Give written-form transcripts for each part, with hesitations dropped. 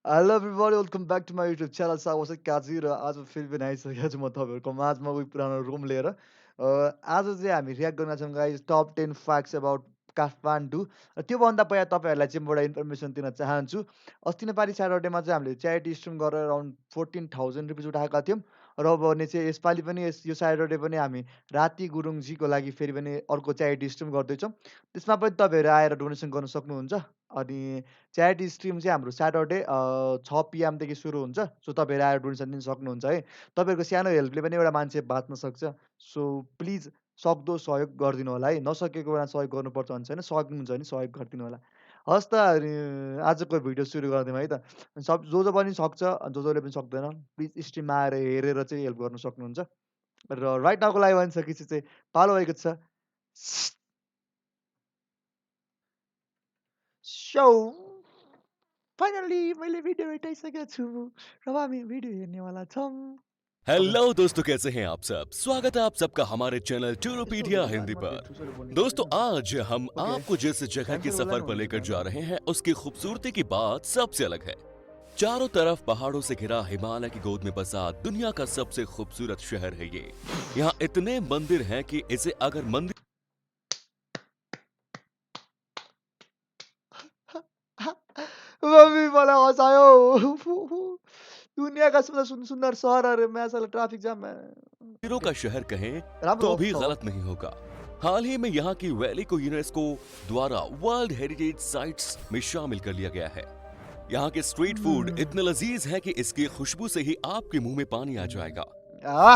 Hello everybody welcome back to my YouTube channel Sawas Kaji र आज फेरि पनि आइसकेको छु म तपाईँहरूको माझमा उही पुरानो रुम लिएर। आज चाहिँ हामी रियाक्ट गर्न छौँ guys top 10 facts about Kathmandu. र त्योभन्दा पहिला तपाईँहरूलाई चाहिँ म एउटा इन्फर्मेसन दिन चाहन्छु। अस्ति नेपाली स्याटरडेमा चाहिँ हामीले च्यारिटी स्ट्रिम गरेर अराउन्ड 14,000 रुपिस उठाएका थियौँ। र भने चाहिँ यसपालि पनि यो स्याटरडे पनि हामी राति गुरुङजीको लागि फेरि पनि अर्को च्यारिटी स्ट्रिम गर्दैछौँ। त्यसमा पनि तपाईँहरू आएर डोनेसन गर्न सक्नुहुन्छ। अनि च्यारिटी स्ट्रिम चाहिँ हाम्रो स्याटरडे 6 पिएमदेखि सुरु हुन्छ। सो तपाईँहरू आएर डोनेसन दिन सक्नुहुन्छ है। तपाईँहरूको सानो हेल्पले पनि एउटा मान्छे बाँच्न सक्छ। सो प्लिज सक्दो सहयोग गरिदिनु होला है। नसकेको बेलामा सहयोग गर्नुपर्छ भन्ने छैन। सक्नुहुन्छ भने सहयोग गरिदिनु होला। हवस् त आजको भिडियो सुरु गरिदिउँ है त। जो पनि सक्छ, जसले पनि सक्दैन, प्लिज स्ट्रिममा आएर हेरेर चाहिँ हेल्प गर्न सक्नुहुन्छ। र राइट नाउको लागि भनिसकेपछि चाहिँ पालो भएको छ। सो फाइनली मैले भिडियो भेटाइसकेको छु र हामी भिडियो हेर्नेवाला छौँ। ओके, हेलो दोस्तों, कैसे हैं आप सब। स्वागत है आप सबका हमारे चैनल यस्तो टूरोपीडिया बोल्दैन हिंदी नर्मल पर। ठुसोले बोल्ने दोस्तों, गर्दैन। आज हम ओके, आपको जिस जगह की टाइमसर बोल्दा सफर नि पर हुन्छ लेकर टाइम जा त। रहे हैं उसकी खूबसूरती की बात सबसे अलग है। चारों तरफ पहाड़ों से घिरा हिमालय की गोद में बसा दुनिया का सबसे खूबसूरत शहर है ये। यहाँ इतने मंदिर हैं कि इसे अगर मंदिर मम्मी मलाई हँसायो। दुनियाँका सबभन्दा सुन्दर सहरहरूमा साला ट्राफिक जाममा। मंदिरों ओके, का शहर कहें राम्रो तो हो भी ठाउँ। गलत नहीं होगा। हाल ही में यहाँ की वैली को यूनेस्को द्वारा वर्ल्ड हेरिटेज साइट्स में शामिल कर लिया गया है। यहाँ के स्ट्रीट फूड इतने लजीज हैं कि इसकी खुशबू से ही आपके मुंह में पानी आ जाएगा।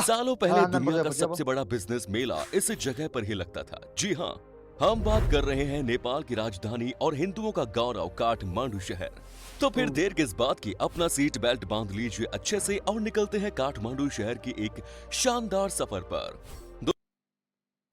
सालों पहले खाना दुनिया का बजाएपछि अब सबसे बड़ा बिजनेस मेला इस जगह पर ही लगता था। जी हाँ, हम बात कर रहे हैं नेपाल की राजधानी और हिंदुओं का गौरव काठमांडू शहर। तो फिर देर किस बात की, अपना सीट बेल्ट बांध लीजिए अच्छे से और निकलते हैं काठमांडू शहर की एक शानदार सफर पर। दो,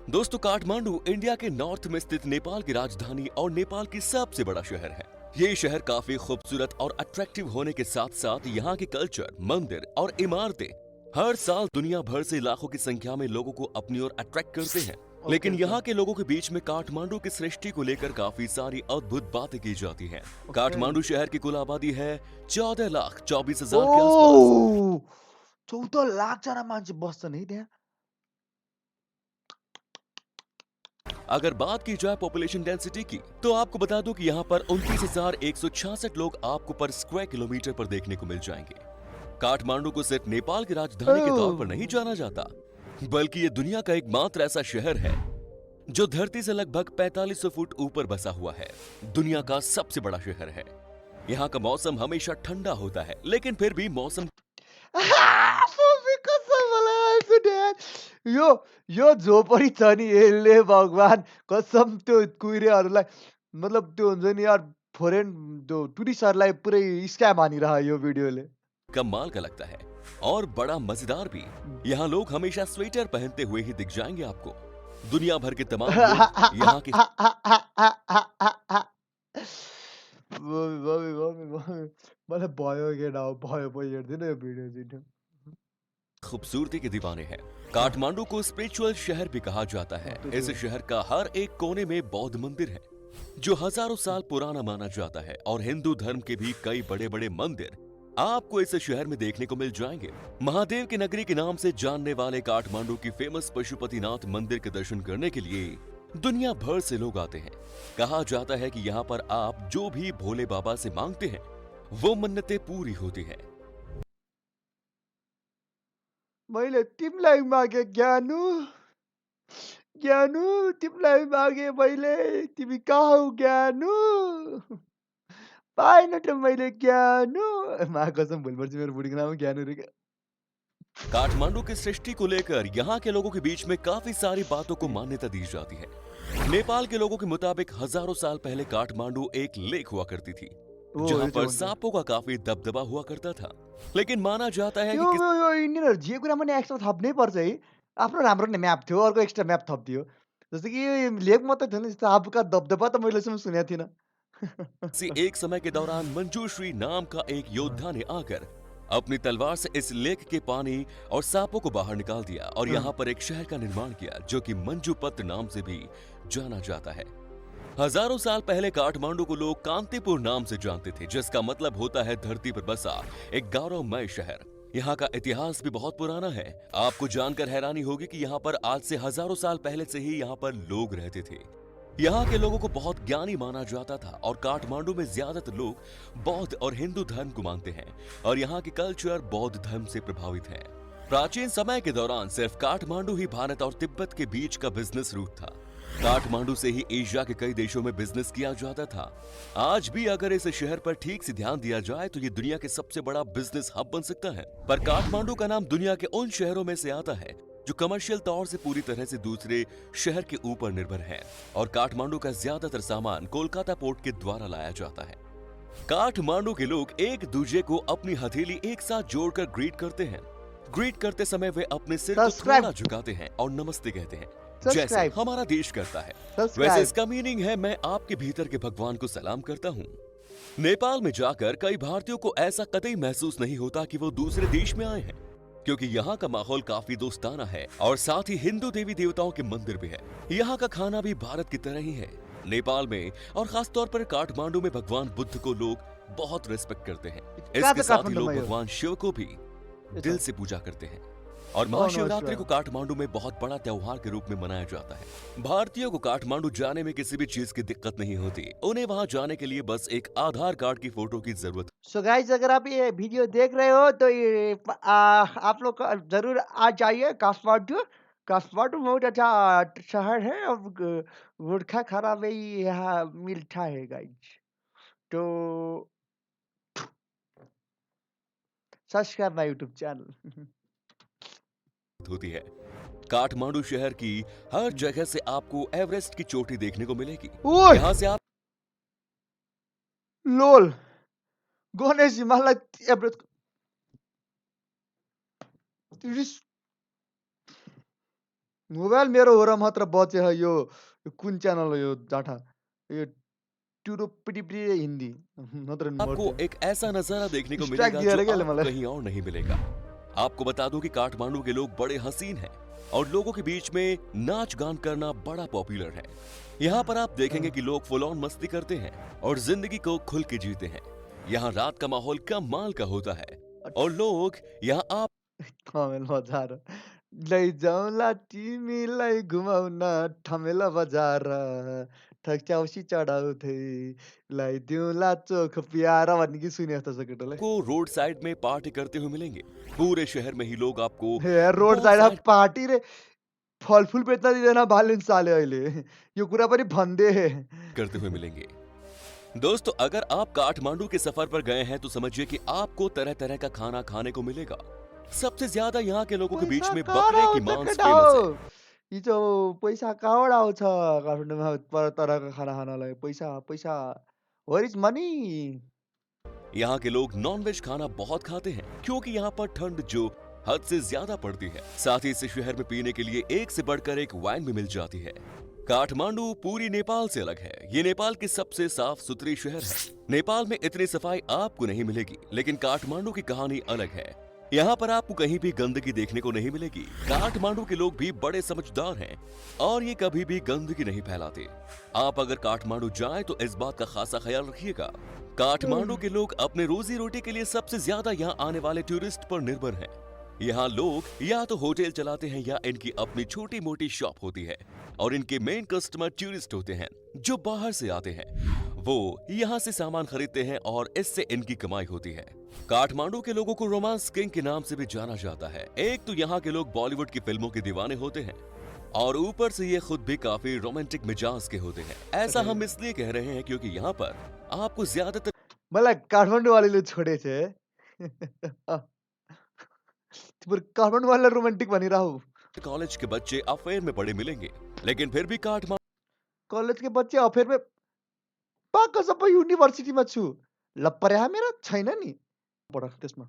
दोस्तों, काठमांडू इंडिया के नॉर्थ में स्थित नेपाल की राजधानी और नेपाल की सबसे बड़ा शहर है। ये शहर काफी खूबसूरत और अट्रैक्टिव होने के साथ साथ यहाँ के कल्चर, मंदिर और इमारतें हर साल दुनिया भर से लाखों की संख्या में लोगों को अपनी ओर अट्रैक्ट करते हैं। ओके, लेकिन ओके, यहाँ के लोगों के बीच में काठमांडू की सृष्टि को लेकर काफी सारी अद्भुत बातें की जाती हैं। ओके। काठमांडू शहर की कुल आबादी है 14,24,000 के आसपास। ओह! 14 लाखजना मान्छे बस्छन् है त्यहाँ? अगर बात की जाए पॉपुलेशन डेंसिटी की, तो आपको बता दूं कि यहाँ पर 29,166 लोग आपको पर स्क्वायर किलोमीटर पर देखने को मिल जाएंगे। काठमांडू को सिर्फ नेपाल की राजधानी के तौर पर नहीं ओह! जाना जाता, बल्कि ये दुनिया का एकमात्र ऐसा शहर है जो धरती से लगभग 4500 फुट ऊपर बसा हुआ है। दुनिया का सबसे बड़ा शहर है। यहाँ का मौसम हमेशा ठंडा होता है, लेकिन फिर भी मौसम मम्मी कसम मलाई आइसक्यो यार। यो यो झोपडी छ नि यसले भगवान् कसम त्यो कुहिरेहरूलाई मतलब त्यो हुन्छ नि यार फोरेन त्यो टुरिस्टहरूलाई पुरै स्क्याम हानिरह्यो यो भिडियोले। कमाल का लगता है और बड़ा मजेदार भी। यहाँ लोग हमेशा स्वेटर पहनते हुए ही दिख जाएंगे आपको। दुनिया भर के तमाम लोग यहाँ की मम्मी, मम्मी, मम्मी, मम्मी मलाई भयो के न भयो म हेर्दिनँ यो भिडियो चाहिँ। खूबसूरती के दीवाने हैं। काठमांडू को स्पिरिचुअल शहर भी कहा जाता है। त्यो इस शहर का हर एक कोने में बौद्ध मंदिर है जो हजारों साल पुराना माना जाता है, और हिंदू धर्म के भी कई बड़े बड़े मंदिर आपको इस शहर में देखने को मिल जाएंगे। महादेव की नगरी के नाम से जानने वाले काठमांडू की फेमस पशुपतिनाथ मंदिर के दर्शन करने के लिए दुनिया भर से लोग आते हैं। कहा जाता है कि यहाँ पर आप जो भी भोले बाबा से मांगते हैं वो मन्नतें पूरी होती हैं। मैले तिमीलाई मागे ज्ञानु, ज्ञानु तिमीलाई मागे मैले, तिमी कहाँ हौ ज्ञानु? पाएन त मैले ज्ञानु। माँ कसम भोलिपर्सि मेरो बुढीको नाम ज्ञानु रे क्या। काठमांडू की सृष्टि को लेकर यहाँ के लोगों के बीच में काफी सारी बातों को मान्यता दी जाती है। नेपाल के लोगों के मुताबिक हजारों साल पहले काठमांडू एक लेक हुआ करती थी, ओ जहाँ यो चाहिँ पर हुन्छ। सांपों का काफी दबदबा हुआ करता था। लेकिन माना जाता है कि यो यो यो यिनीहरू जे कुरामा नि एक्स्ट्रा थप्नै पर्छ है। आफ्नो राम्रो नै म्याप थियो, अर्को एक्स्ट्रा म्याप थपिदियो। जस्तो कि यो लेक मात्रै थियो नि, साँपका दबदबा त मैले अहिलेसम्म सुनेको थिइनँ। किसी एक समय के दौरान मंजूश्री नाम का एक योद्धा ने आकर अपनी तलवार से इस लेक के पानी और सांपों को बाहर निकाल दिया और यहाँ पर एक शहर का निर्माण किया जो कि मंजूपत्र नाम से भी जाना जाता है। हजारों साल पहले काठमांडू को लोग कांतिपुर नाम से जानते थे, जिसका मतलब होता है धरती पर बसा एक गौरवमय शहर। यहाँ का इतिहास भी बहुत पुराना है। आपको जानकर हैरानी होगी कि यहाँ पर आज से हजारों साल पहले से ही यहाँ पर लोग रहते थे। यहाँ के लोगों को बहुत ज्ञानी माना जाता था और काठमांडू में ज्यादातर लोग बौद्ध और हिंदू धर्म को मानते हैं और यहाँ की कल्चर बौद्ध धर्म से प्रभावित है। प्राचीन समय के दौरान सिर्फ काठमांडू ही भारत और तिब्बत के बीच का बिजनेस रूट था। काठमांडू से ही एशिया के कई देशों में बिजनेस किया जाता था। आज भी अगर इस शहर पर ठीक से ध्यान दिया जाए तो ये दुनिया के सबसे बड़ा बिजनेस हब बन सकता है। पर काठमांडू का नाम दुनिया के उन शहरों में से आता है जो कमर्शियल तौर से पूरी तरह से दूसरे शहर के ऊपर निर्भर है और काठमांडू का ज्यादातर सामान कोलकाता पोर्ट के द्वारा लाया जाता है। काठमांडू के लोग एक दूसरे को अपनी हथेली एक साथ जोड़कर ग्रीट करते हैं। ग्रीट करते समय वे अपने सिर को थोड़ा झुकाते हैं और नमस्ते कहते हैं, जैसे हमारा देश करता है। वैसे इसका मीनिंग है मैं आपके भीतर के भगवान को सलाम करता हूँ। नेपाल में जाकर कई भारतीयों को ऐसा कतई महसूस नहीं होता कि वो दूसरे देश में आए हैं, क्योंकि यहाँ का माहौल काफी दोस्ताना है और साथ ही हिंदू देवी देवताओं के मंदिर भी है। यहाँ का खाना भी भारत की तरह ही है। नेपाल में और खास तौर पर काठमांडू में भगवान बुद्ध को लोग बहुत रिस्पेक्ट करते हैं। इसके साथ ही लोग भगवान शिव को भी दिल से पूजा करते हैं और महाशिवरात्रि को काठमांडू में बहुत बड़ा त्योहार के रूप में मनाया जाता है। भारतीयों को काठमांडू जाने में किसी भी चीज की दिक्कत नहीं होती। उन्हें वहां जाने के लिए बस एक आधार कार्ड की फोटो की जरूरत। सो गाइस, अगर आप ये वीडियो देख रहे हो तो आप लोग जरूर आ जाइए काठमांडू। काठमांडू बहुत अच्छा शहर है और गुटखा खाना भी यहाँ मिलता है गाइस। तो सब्सक्राइब माय यूट्यूब चैनल। होती है। काठमांडू शहर की हर जगह से आपको एवरेस्ट की चोटी देखने को मिलेगी। यहाँ से आप लोल गणेश हिमालय एभरेस्ट मोबाइल मेरो हो र मात्र बचे है। यो कुन च्यानल हो यो जाठा? यो टुरुपिटिपिटी हिन्दी नत्र आपको एक ऐसा नजारा देखने को स्ट्राइक मिलेगा दिया रे जो गेले आपको मलाई। कहीं और नहीं मिलेगा। आपको बता दूं कि काठमांडू के लोग बड़े हसीन हैं और लोगों के बीच में नाच गान करना बड़ा पॉपुलर है। यहाँ पर आप देखेंगे कि लोग फुल ऑन मस्ती करते हैं और जिंदगी को खुल के जीते हैं। यहाँ रात का माहौल कमाल का होता है और लोग यहाँ आप ठमेल बजार लैजाउँला तिमीलाई घुमाउन ठमेल बजार ठक्च्याउसी चढाउँथे ल्याइदिउँला चोख प्यारा भन्ने गीत सुने जस्तो छ केटालाई। को रोड साइड में पार्टी करते हुए मिलेंगे। पूरे शहर में ही लोग आपको हे रोड बहुत साइड सारे पार्टी रे फलफुल बेच्न दिँदैन बालिन्साले अहिले। यो कुरा पनि भन्दे। करते हुए मिलेंगे। दोस्तों, अगर आप काठमांडू के सफर पर गए हैं तो समझिए कि आपको तरह तरह का खाना खाने को मिलेगा। सबसे ज्यादा यहाँ के लोगों के बीच में बकरे की मांस फेमस है। यी चाहिँ पैसा कहाँबाट आउँछ काठमाडौँमा तरह-तरहको खाना खानलाई? पैसा पैसा वेयर इज मनी? यहाँ के लोग नॉनवेज खाना बहुत खाते हैं क्योंकि यहाँ पर ठंड जो हद से ज्यादा पड़ती है। साथ ही इस शहर में पीने के लिए एक से बढ़कर एक वाइन भी मिल जाती है। काठमांडू पूरी नेपाल से अलग है। ये नेपाल की सबसे साफ सुथरी शहर है। नेपाल में इतनी सफाई आपको नहीं मिलेगी, लेकिन काठमांडू की कहानी अलग है। यहाँ पर आपको कहीं भी गंदगी देखने को नहीं मिलेगी। काठमांडू के लोग भी बड़े समझदार हैं और ये कभी भी गंदगी नहीं फैलाते। आप अगर काठमांडू जाएं तो इस बात का खासा ख्याल रखिएगा। काठमांडू के लोग अपने रोजी रोटी के लिए सबसे ज्यादा यहाँ आने वाले टूरिस्ट पर निर्भर हैं। यहाँ लोग या तो होटल चलाते हैं या इनकी अपनी छोटी मोटी शॉप होती है और इनके मेन कस्टमर टूरिस्ट होते हैं जो बाहर से आते हैं। वो यहाँ से सामान खरीदते हैं और इससे इनकी कमाई होती है। काठमांडू के लोगों को रोमांस किंग के नाम से भी जाना जाता है। एक तो यहाँ के लोग बॉलीवुड की फिल्मों के दीवाने होते हैं और ऊपर से ये खुद भी काफी रोमांटिक मिजाज के होते हैं। ऐसा हम इसलिए कह रहे हैं क्योंकि यहाँ पर आपको ज्यादातर मलाई काठमाडौँवालीले छोडेछ। काठमाडौँवालीलाई रोमान्टिक भनिराहु। कॉलेज के बच्चे अफेयर में पड़े मिलेंगे, लेकिन फिर भी काठमांडू कलेजके बच्चे अफेयरमा पाक्क सबै युनिभर्सिटीमा छु। लप्पर्या मेरा छैन नि पढक त्यसमा।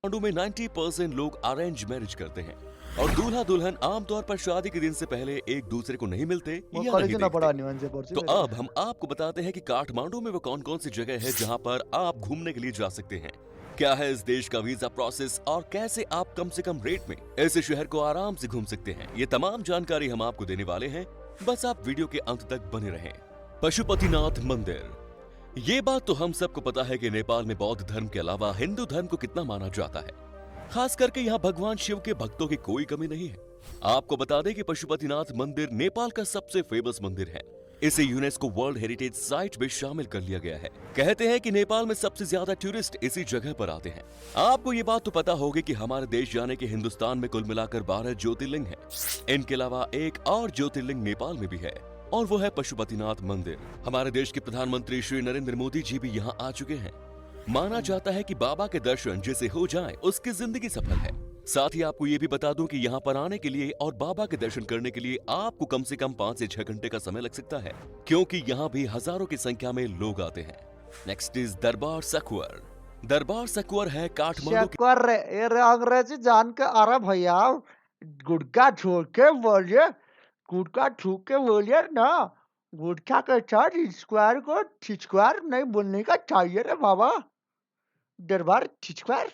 में 90% लोग अरेंज मैरिज करते हैं और दूल्हा दुल्हन आमतौर पर शादी के दिन से पहले एक दूसरे को नहीं मिलते म या कलेजै नहीं नपढा देखते। नि मान्छे पढ्छु। तो अब हम आपको बताते हैं कि काठमांडू में वो कौन कौन सी जगह है जहां पर आप घूमने के लिए जा सकते हैं, क्या है इस देश का वीजा प्रोसेस और कैसे आप कम से कम रेट में इस शहर को आराम से घूम सकते हैं। ये तमाम जानकारी हम आपको देने वाले हैं, बस आप वीडियो के अंत तक बने रहें। पशुपतिनाथ मंदिर। ये बात तो हम सबको पता है कि नेपाल में बौद्ध धर्म के अलावा हिंदू धर्म को कितना माना जाता है। खास करके यहाँ भगवान शिव के भक्तों की कोई कमी नहीं है। आपको बता दें कि पशुपतिनाथ मंदिर नेपाल का सबसे फेमस मंदिर है। इसे यूनेस्को वर्ल्ड हेरिटेज साइट में शामिल कर लिया गया है। कहते हैं कि नेपाल में सबसे ज्यादा टूरिस्ट इसी जगह पर आते हैं। आपको ये बात तो पता होगी कि हमारे देश यानी कि हिंदुस्तान में कुल मिलाकर 12 ज्योतिर्लिंग हैं। इनके अलावा एक और ज्योतिर्लिंग नेपाल में भी है और वो है पशुपतिनाथ मंदिर। हमारे देश के प्रधानमंत्री श्री नरेंद्र मोदी जी भी यहाँ आ चुके हैं। माना जाता है कि बाबा के दर्शन जिसे हो जाए उसकी जिंदगी सफल है। साथ ही आपको ये भी बता दूं कि यहाँ पर आने के लिए और बाबा के दर्शन करने के लिए आपको कम से कम 5 से 6 घंटे का समय लग सकता है, क्योंकि यहाँ भी हजारों की संख्या में लोग आते हैं। नेक्स्ट इज दरबार सखुअर। दरबार सखुअर है काठमांडू की शक्कर रे, ये रे अंग्रेजी जान के अरे भैया गुटखा छोड़ के बोलिए, गुटखा छू के बोलिए ना। गुटखा के साथ स्क्वायर को स्क्वायर नहीं बोलने का चाहिए रे बाबा। दरबार स्क्वायर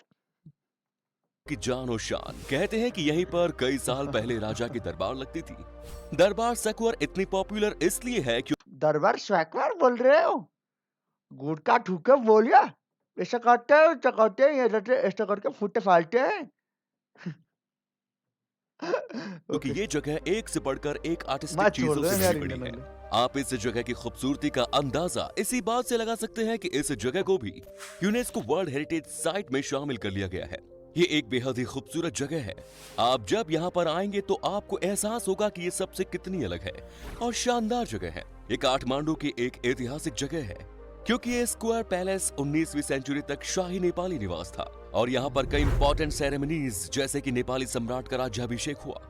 जान और शान। कहते हैं कि यहीं पर कई साल पहले राजा की दरबार लगती थी। दरबार सखुअर इतनी पॉपुलर इसलिए है क्योंकि दरबार स्क्वायर बोल रहे हो? गुटखा छू के बोलिए। ऐसा करते हैं, ऐसा करते हैं, ऐसा करके फूटे फालते हैं। ओके, ये जगह एक से बढ़कर एक आर्टिस्टिक मत छोड़ चीजों दो से यार भरी पड़ी इंडियन है। वाले। आप इस जगह की खूबसूरती का अंदाजा इसी बात से लगा सकते हैं कि इस जगह को भी यूनेस्को वर्ल्ड हेरिटेज साइट में शामिल कर लिया गया है। ये एक बेहद ही खूबसूरत जगह है। आप जब यहाँ पर आएंगे तो आपको एहसास होगा कि ये सबसे कितनी अलग है और शानदार जगह है। ये काठमांडू की एक ऐतिहासिक जगह है, क्योंकि ये स्क्वायर पैलेस 19वीं सेंचुरी तक शाही नेपाली निवास था और यहाँ पर कई इंपॉर्टेंट सेरेमनीज जैसे कि नेपाली सम्राट का राज्याभिषेक हुआ।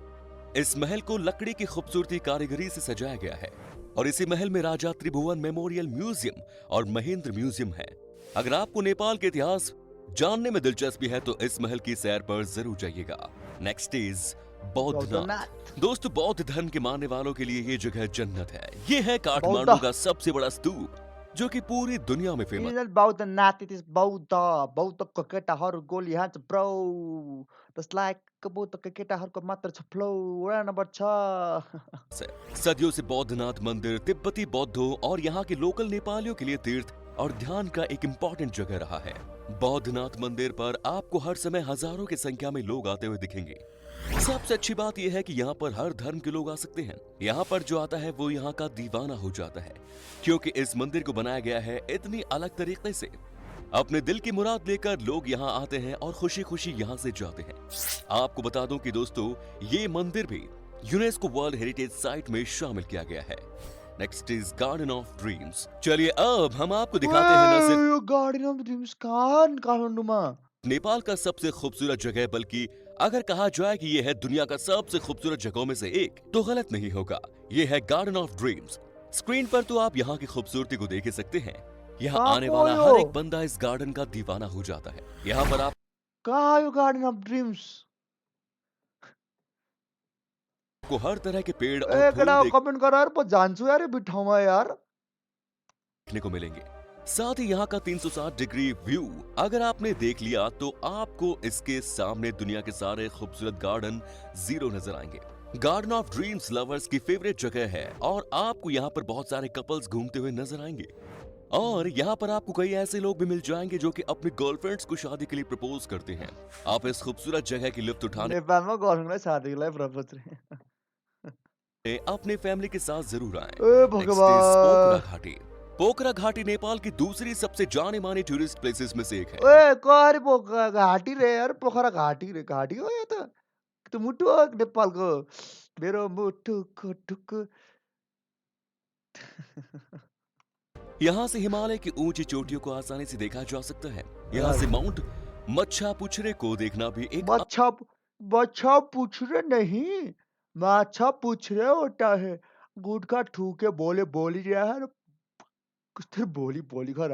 इस महल को लकड़ी की खूबसूरती कारीगरी से सजाया गया है और इसी महल में राजा त्रिभुवन मेमोरियल म्यूजियम और महेंद्र म्यूजियम है। अगर आपको नेपाल के इतिहास जानने में दिलचस्पी है तो इस महल की सैर पर जरूर जाइएगा। Next is Boudhanath. दोस्तों, बौद्ध धर्म के मानने वालों के लिए ये जगह जन्नत है। ये है काठमांडू का सबसे बड़ा स्तूप जो कि पूरी दुनिया में फेमस। बौद्धनाथ, it is बौद्धको केटाहरू गोली हान्छ ब्रो। त्यसलाई बौद्धको केटाहरूको मात्र छ फ्लो नम्बर 6। सदियों से बौद्धनाथ मंदिर तिब्बती बौद्धों और यहाँ के लोकल नेपालियों के लिए तीर्थ और ध्यान का एक इम्पोर्टेंट जगह रहा है। बौद्धनाथ मंदिर पर आपको हर समय हजारों की संख्या में लोग आते हुए दिखेंगे। सबसे अच्छी बात यह है कि यहाँ पर हर धर्म के लोग आ सकते हैं। यहाँ पर जो आता है वो यहाँ का दीवाना हो जाता है, क्योंकि इस मंदिर को बनाया गया है इतनी अलग तरीके से। अपने दिल की मुराद लेकर लोग यहाँ आते हैं और खुशी खुशी यहाँ से जाते हैं। आपको बता दूं कि दोस्तों, ये मंदिर भी यूनेस्को वर्ल्ड हेरिटेज साइट में शामिल किया गया है। Next is garden of dreams. चलिए अब हम आपको दिखाते हैं न सिर्फ गार्डन ऑफ ड्रीम्स काठमाडौँमा नेपाल का सबसे खूबसूरत जगह, बल्कि अगर कहा जाए कि यह है दुनिया का सबसे खूबसूरत जगहों में से एक, तो गलत नहीं होगा। यह है गार्डन ऑफ ड्रीम्स। स्क्रीन पर तो आप यहाँ की खूबसूरती को देख ही सकते हैं। यहाँ आने वाला हर एक बंदा इस गार्डन का दीवाना हो जाता है। यहाँ पर आप कहाँ यो गार्डन ऑफ ड्रीम्स? को हर तरह के पेड़ और फूल कमेंट करो यार, पर जान्छु यार बिठाऊंगा यार देखने को मिलेंगे। साथ ही यहाँ का 360 डिग्री व्यू अगर आपने देख लिया तो आपको इसके सामने दुनिया के सारे खूबसूरत गार्डन जीरो नजर आएंगे। गार्डन ऑफ ड्रीम्स लवर्स की फेवरेट जगह है और आपको यहाँ पर बहुत सारे कपल्स घूमते हुए नजर आएंगे और यहाँ पर आपको कई ऐसे लोग भी मिल जाएंगे जो कि अपनी गर्लफ्रेंड्स को शादी के लिए प्रपोज करते हैं। आप इस खूबसूरत जगह की लुत्फ उठाने नेपालमा गर्लफ्रेन्डलाई शादीलाई प्रपोज रे अपने फैमिली के साथ जरूर आए। ए भगवान, पोखरा घाटी। पोखरा घाटी नेपाल की दूसरी सबसे जाने मानी टूरिस्ट प्लेसेस में से एक है। ओए कहाँ रे पोखरा घाटी रे यार, पोखरा घाटी रे, घाटी हो या तो मुटु हो नेपालको, मेरो मुटुको टुकु। यहाँ से हिमालय की ऊंची चोटियों को आसानी से देखा जा सकता है। यहाँ से माउंट मच्छापुछरे को देखना भी एक बच्चा पुछरे नहीं, माछा पुछरे होता है। गुटखा ठूके बोले बोली रहा है, कुछ बोली का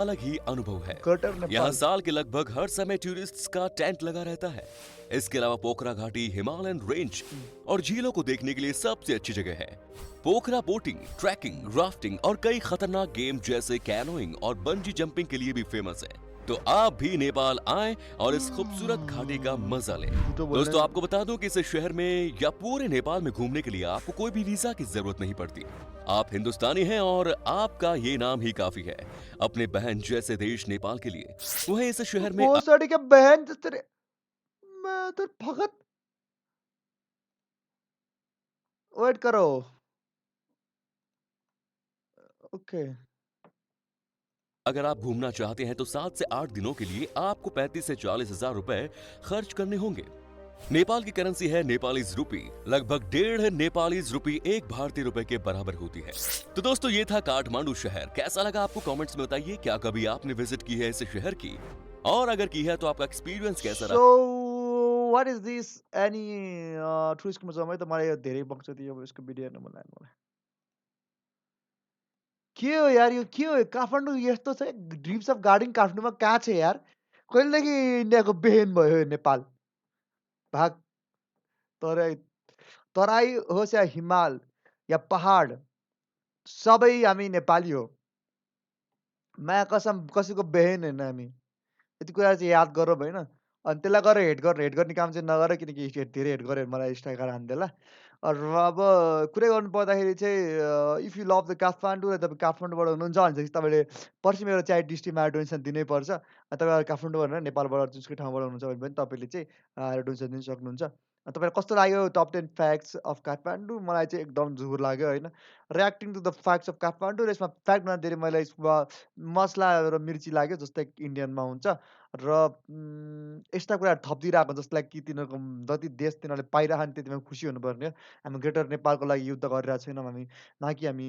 अलग ही अनुभव है। नेपाल। यहाँ साल के लगभग हर समय टूरिस्ट्स का टेंट लगा रहता है। इसके अलावा पोखरा घाटी हिमालयन रेंज और झीलों को देखने के लिए सबसे अच्छी जगह है। पोखरा बोटिंग, ट्रैकिंग, राफ्टिंग और कई खतरनाक गेम जैसे कैनोइंग और बंजी जंपिंग के लिए भी फेमस है। तो आप भी नेपाल आएं और इस खूबसूरत घाटी का मजा लें। झूठो बोलने दोस्तों आपको बता दूं कि इस शहर में या पूरे नेपाल में घूमने के लिए आपको कोई भी वीजा की जरूरत नहीं पड़ती। आप हिंदुस्तानी हैं और आपका ये नाम ही काफी है अपने बहन जैसे देश नेपाल के लिए। वहीं इस शहर में भोसड़ी के बहन तेरे मैं तो भगत वेट करो। ओके। अगर आप घूमना चाहते हैं तो 7 से 8 दिनों के लिए आपको 35 से 40 हजार रुपए खर्च करने होंगे। नेपाल की करेंसी है नेपालीज रूपी। लगभग 1.5 नेपालीज रूपी एक भारतीय रुपए के बराबर होती है। तो दोस्तों ये था काठमांडू शहर। कैसा लगा आपको कमेंट्स में बताइए। क्या कभी आपने विजिट की है इस शहर की, और अगर की है तो आपका एक्सपीरियंस कैसा रहा। So what is this any टुरिस्टको जम्मै त मलाई यो धेरै बक्छ थियो अब यसको भिडियो हेर्न मन लाग्यो मलाई। के हो यार यो के हो काठमाडौँ यस्तो छ ड्रिम्स अफ गार्डन काठमाडौँमा कहाँ छ यार? कहिलेदेखि इन्डियाको बेहेन भयो यो नेपाल? भाग तराई तराई होस् या हिमाल या पहाड सबै हामी नेपाली हो। माया कसम कसैको बेहेन होइन हामी। यति कुरा चाहिँ याद गरौँ होइन। अनि त्यसलाई गएर हेट गर्ने काम चाहिँ नगर किनकि धेरै हेट गऱ्यो भने मलाई स्ट्राइकर हानिदेला। र अब कुरै गर्नु पर्दाखेरि चाहिँ if you love the Kathmandu र तपाईँ काठमाडौँबाट हुनुहुन्छ भने चाहिँ तपाईँले पर्सि मेरो चाय डिस्ट्रिक्टमा डोनेसन दिनैपर्छ। तपाईँ काठमाडौँ भनेर नेपालबाट जुनसुकै ठाउँबाट हुनुहुन्छ भने पनि तपाईँले चाहिँ डोनेसन दिन सक्नुहुन्छ। तपाईँलाई कस्तो लाग्यो टप 10 फ्याक्ट्स अफ काठमाडौँ? मलाई चाहिँ एकदम झुर लाग्यो होइन। Reacting to the facts of Kathmandu र यसमा फ्याक्टभन्दा धेरै मलाई यसमा मसला र मिर्ची लाग्यो जस्तै इन्डियनमा हुन्छ। र यस्ता कुराहरू थपिदिइरहेको जसलाई कि तिनीहरूको जति देश तिनीहरूले पाइरहेको नि त्यतिमा खुसी हुनुपर्ने हो। हामी ग्रेटर नेपालको लागि युद्ध गरिरहेको छैनौँ हामी। न कि हामी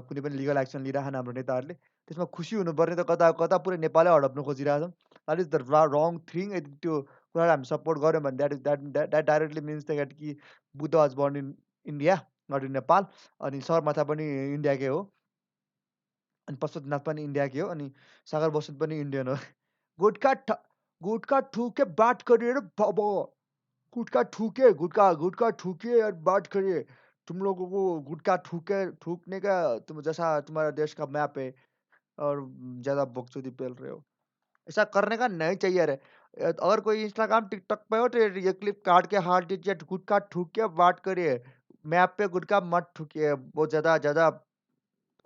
कुनै पनि लिगल एक्सन लिइरहेन हाम्रो नेताहरूले। त्यसमा खुसी हुनुपर्ने त कता कता पुरै नेपालै हडप्न खोजिरहेछौँ। That is the wrong thing. यदि त्यो कुरालाई हामी सपोर्ट गऱ्यौँ भने द्याट डाइरेक्टली मिन्स द्याट कि Buddha was born in India not in Nepal. अनि सगरमाथा पनि इन्डियाकै हो। अनि पशुपतिनाथ पनि इन्डियाकै हो। अनि सागर बस्नेत पनि इन्डियन हो। गुटखा ठ गुटखा ठूके बात करिए रे बाबा। गुटखा ठूके गुटखा गुटखा ठूकिए और बात करिए। तुम लोगों को गुटखा ठूकने का तुम जैसा तुम्हारा देश का मैप है और ज़्यादा बकचोदी पेल रहे हो। ऐसा करने का नहीं चाहिए रे। अगर कोई इंस्टाग्राम, टिकटॉक पे हो तो ये क्लिप काट के हाथ दीजिए, गुटखा ठूकिए बात करिए। मैप पे गुटखा मत ठूकिए। वो ज़्यादा ज़्यादा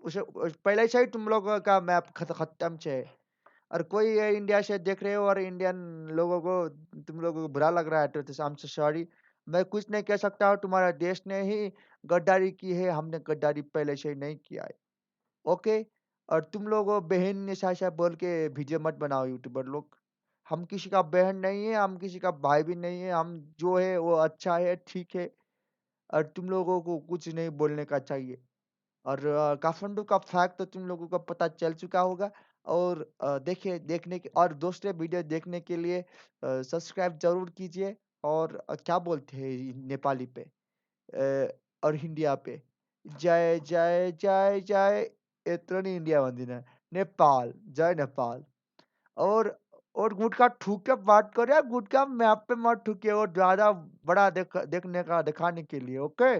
पहले से ही तुम लोगों का मैप खत्म है। और कोई ये इंडिया से देख रहे हो और इंडियन लोगों को तुम लोगों को बुरा लग रहा है तो आई एम सो सॉरी। मैं कुछ नहीं कह सकता हूँ। तुम्हारा देश ने ही गद्दारी की है। हमने गद्दारी पहले से ही नहीं किया है। ओके। और तुम लोग बहन ऐसा बोल के वीडियो मत बनाओ यूट्यूबर लोग। हम किसी का बहन नहीं है, हम किसी का भाई भी नहीं है। हम जो है वो अच्छा है, ठीक है। और तुम लोगों को कुछ नहीं बोलने का चाहिए। और काठमांडू का फैक्ट तो तुम लोगों को पता चल चुका होगा। और देखिए देखने के और दूसरे वीडियो देखने के लिए सब्सक्राइब ज़रूर कीजिए। और क्या बोलते हैं नेपाली पे और हिंदिया पे जय जय जय जय यत्रो नि इंडिया भन्दिनँ। नेपाल, जय नेपाल। और और गुटखा ठूक के बात करें, गुटखा मैप पे मत ठूकिए और ज़्यादा बड़ा देखने का दिखाने के लिए, okay?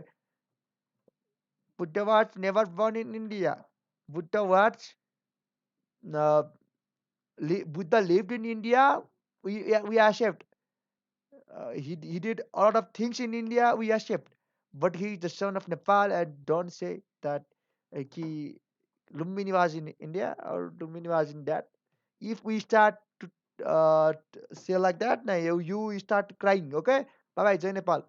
Buddha was never born in India. Buddha was uh, Buddha lived in India. We accept. He did a lot of things in India. We accept. But he is the son of Nepal, and don't say that he Lumbini was in India or Lumbini was in that. If we start to say like that, now you start crying. Okay. Bye bye. Jai Nepal.